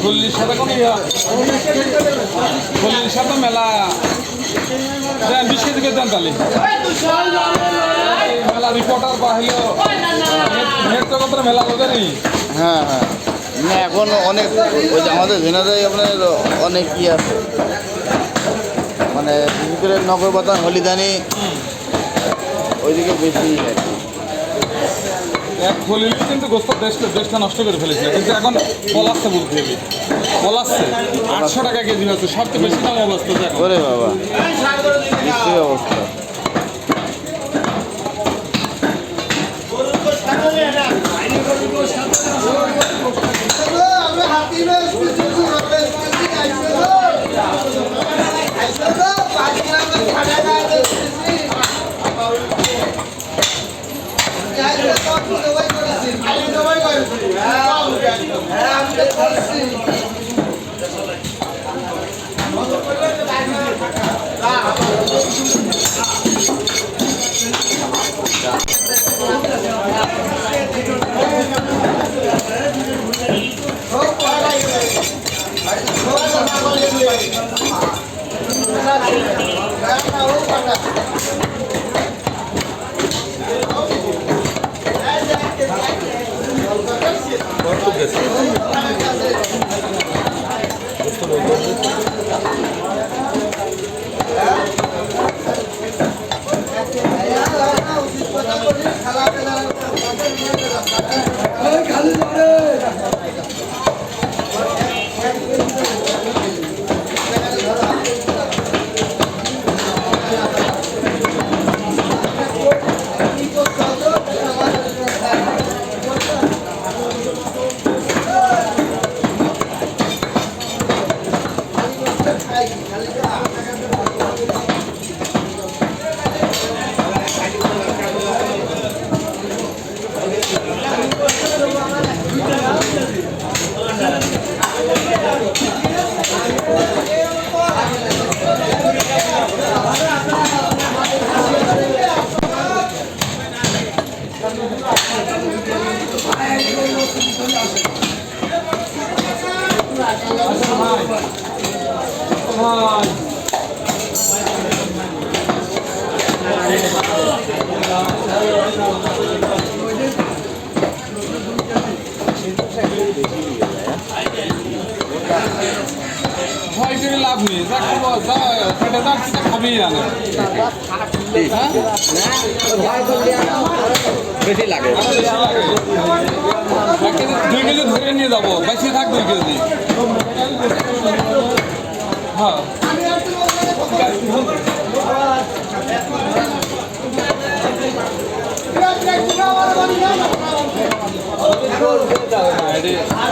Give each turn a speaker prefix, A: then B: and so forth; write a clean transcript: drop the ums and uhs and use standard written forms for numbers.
A: গল্লির সাথে কোনো গল্লির সাথে মেলা দেন 20 কেজি করে দেন তাহলে মেলা রিপোর্টার বা হলো নেট জগতের মেলা বোঝেনি।
B: হ্যাঁ হ্যাঁ, না এখন অনেক ওই যে আমাদের ঝিনাইদহে আপনার অনেক ই আছে, মানে বিশেষ করে নগর বাতান হলিদানি ওইদিকে বেশি আর কি।
A: এক হলিল কিন্তু গোস্ত দেশটা নষ্ট করে ফেলেছিল, কিন্তু এখন পলাচ্ছে বলতে হবে, পলাচ্ছে 800 টাকা কেজি হচ্ছে, সবচেয়ে বেশি দাম অবস্থা এখন।
B: ওরে বাবা, নিশ্চয়ই অবস্থা।
A: ভয় করে লাভ নেই, যা খাবো যা পেটে যাক সেটা খাবেই জানে।
B: বেশি লাগে,
A: 1 কেজি 2 কেজি ধরে নিয়ে যাবো, বেশি থাক 2 কেজি। হ্যাঁ